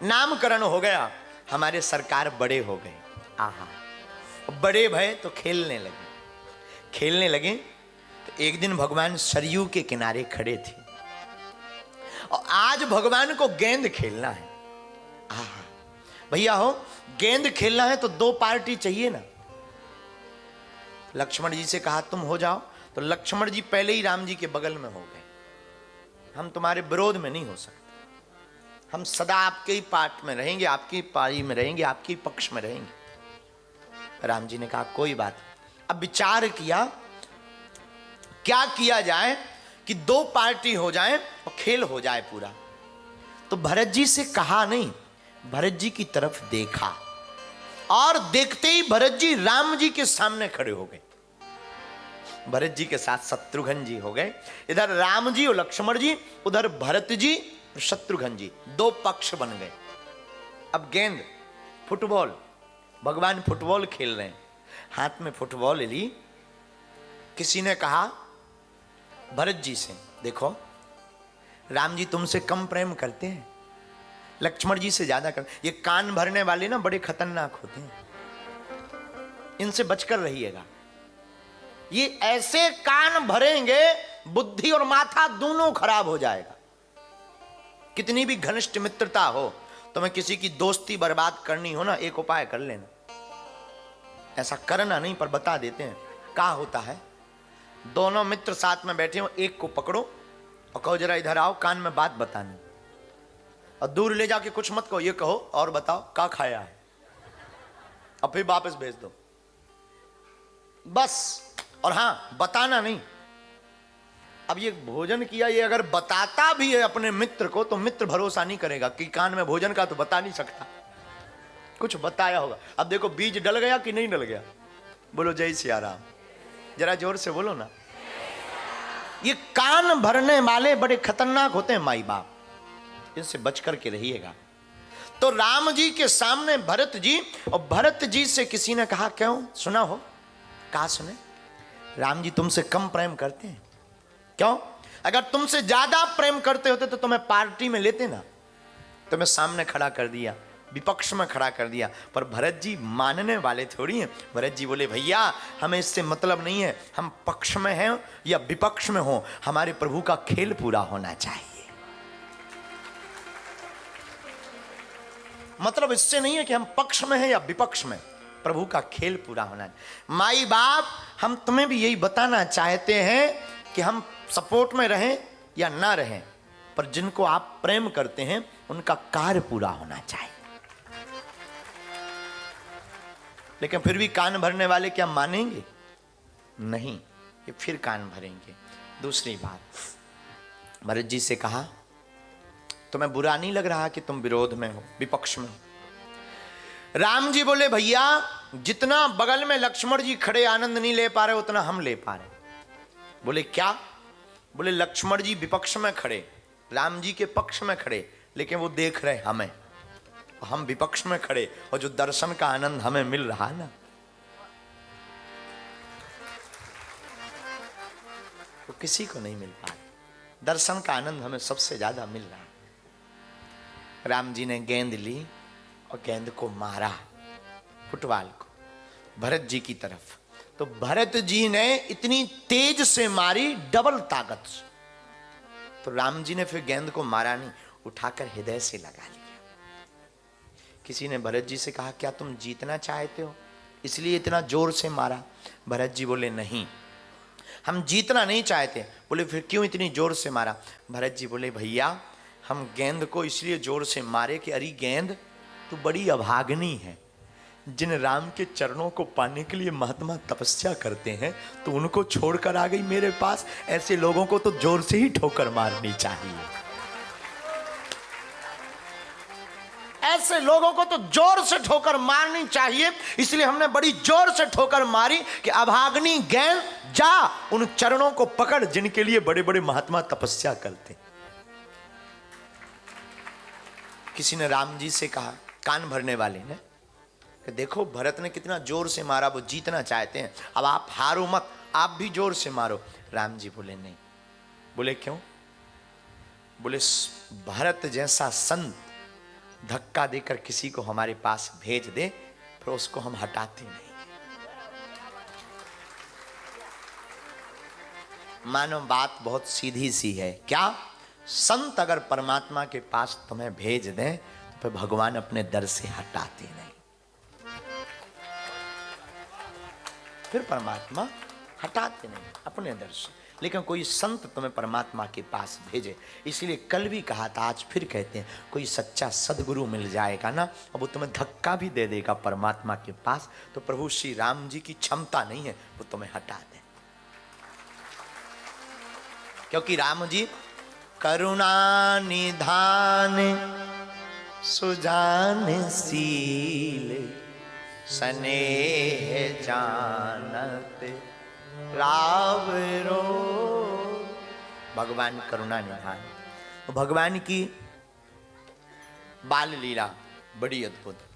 नामकरण हो गया, हमारे सरकार बड़े हो गए। आहा, बड़े भय तो खेलने लगे। तो एक दिन भगवान सरयू के किनारे खड़े थे और आज भगवान को गेंद खेलना है। आहा, भैया हो, गेंद खेलना है तो दो पार्टी चाहिए ना। लक्ष्मण जी से कहा तुम हो जाओ, तो लक्ष्मण जी पहले ही राम जी के बगल में हो गए। हम तुम्हारे विरोध में नहीं हो सकते, हम सदा आपके ही पार्ट में रहेंगे, आपकी पारी में रहेंगे, आपके पक्ष में रहेंगे। राम जी ने कहा कोई बात। अब विचार किया क्या किया जाए कि दो पार्टी हो जाए और खेल हो जाए पूरा। तो भरत जी से कहा नहीं, भरत जी की तरफ देखा और देखते ही भरत जी राम जी के सामने खड़े हो गए। भरत जी के साथ शत्रुघ्न जी हो गए, इधर राम जी और लक्ष्मण जी, उधर भरत जी और शत्रुघ्न जी, दो पक्ष बन गए। अब गेंद, फुटबॉल, भगवान फुटबॉल खेल रहे हैं, हाथ में फुटबॉल ली। किसी ने कहा भरत जी से, देखो राम जी तुमसे कम प्रेम करते हैं, लक्ष्मण जी से ज्यादा कर। ये कान भरने वाले ना बड़े खतरनाक होते हैं, इनसे बचकर रहिएगा। ये ऐसे कान भरेंगे बुद्धि और माथा दोनों खराब हो जाएगा। कितनी भी घनिष्ठ मित्रता हो, तुम्हें किसी की दोस्ती बर्बाद करनी हो ना, एक उपाय कर लेना। ऐसा करना नहीं पर बता देते हैं क्या होता है। दोनों मित्र साथ में बैठे हो, एक को पकड़ो और कहो जरा इधर आओ, कान में बात बतानी। और दूर ले जाके कुछ मत कहो, ये कहो और बताओ क्या खाया है, अब फिर वापस भेज दो बस। और हां, बताना नहीं। अब ये भोजन किया, ये अगर बताता भी है अपने मित्र को तो मित्र भरोसा नहीं करेगा कि कान में भोजन का तो बता नहीं सकता, कुछ बताया होगा। अब देखो बीज डल गया कि नहीं डल गया, बोलो जय सिया राम, जरा जोर से बोलो ना। ये कान भरने वाले बड़े खतरनाक होते हैं माई बाप, इनसे बच करके रहिएगा। तो राम जी के सामने भरत जी, और भरत जी से किसी ने कहा क्यों, सुना हो, कहा सुने, राम जी तुमसे कम प्रेम करते हैं। क्यों? अगर तुमसे ज्यादा प्रेम करते होते तो तुम्हें पार्टी में लेते ना, तुम्हें सामने खड़ा कर दिया, विपक्ष में खड़ा कर दिया। पर भरत जी मानने वाले थोड़ी हैं। भरत जी बोले भैया हमें इससे मतलब नहीं है, हम पक्ष में हैं या विपक्ष में हो, हमारे प्रभु का खेल पूरा होना चाहिए। मतलब इससे नहीं है कि हम पक्ष में हैं या विपक्ष में, प्रभु का खेल पूरा होना है। माई बाप, हम तुम्हें भी यही बताना चाहते हैं कि हम सपोर्ट में रहें या ना रहें, पर जिनको आप प्रेम करते हैं उनका कार्य पूरा होना चाहिए। लेकिन फिर भी कान भरने वाले क्या मानेंगे? नहीं, ये फिर कान भरेंगे। दूसरी बात, भरत जी से कहा तुम्हें बुरा नहीं लग रहा कि तुम विरोध में हो, विपक्ष में हो? राम जी बोले भैया जितना बगल में लक्ष्मण जी खड़े आनंद नहीं ले पा रहे उतना हम ले पा रहे। बोले क्या? बोले लक्ष्मण जी विपक्ष में खड़े, राम जी के पक्ष में खड़े, लेकिन वो देख रहे हमें, हम विपक्ष में खड़े, और जो दर्शन का आनंद हमें मिल रहा है ना, वो किसी को नहीं मिल पा रहा। दर्शन का आनंद हमें सबसे ज्यादा मिल रहा है। राम जी ने गेंद ली और गेंद को मारा, फुटबॉल को, भरत जी की तरफ। तो भरत जी ने इतनी तेज से मारी, डबल ताकत से। तो राम जी ने फिर गेंद को मारा नहीं, उठाकर हृदय से लगा लिया। किसी ने भरत जी से कहा क्या तुम जीतना चाहते हो इसलिए इतना जोर से मारा? भरत जी बोले नहीं, हम जीतना नहीं चाहते। बोले फिर क्यों इतनी जोर से मारा? भरत जी बोले भैया हम गेंद को इसलिए जोर से मारे कि अरे गेंद तू बड़ी अभागनी है, जिन राम के चरणों को पाने के लिए महात्मा तपस्या करते हैं तो उनको छोड़कर आ गई मेरे पास। ऐसे लोगों को तो जोर से ही ठोकर मारनी चाहिए, ऐसे लोगों को तो जोर से ठोकर मारनी चाहिए। इसलिए हमने बड़ी जोर से ठोकर मारी कि अभागनी गेंद जा उन चरणों को पकड़ जिनके लिए बड़े बड़े महात्मा तपस्या करते। किसी ने राम जी से कहा, कान भरने वाले ने, कि देखो भरत ने कितना जोर से मारा, वो जीतना चाहते हैं, अब आप हारो मत, आप भी जोर से मारो। राम जी बोले नहीं। बोले क्यों? बोले भरत जैसा संत धक्का देकर किसी को हमारे पास भेज दे, फिर उसको हम हटाते नहीं। मानो बात बहुत सीधी सी है। क्या? संत अगर परमात्मा के पास तुम्हें भेज दें तो फिर भगवान अपने दर से हटाते नहीं। फिर परमात्मा हटाते नहीं अपने दर से। लेकिन कोई संत तुम्हें परमात्मा के पास भेजे, इसलिए कल भी कहा था, आज फिर कहते हैं, कोई सच्चा सदगुरु मिल जाएगा ना, अब वो तुम्हें धक्का भी दे देगा परमात्मा के पास, तो प्रभु श्री राम जी की क्षमता नहीं है वो तुम्हें हटा दे। क्योंकि राम जी करुणा निधान सुजान शील स्नेह जानत रावरो। भगवान करुणा निधान। भगवान की बाल लीला बड़ी अद्भुत।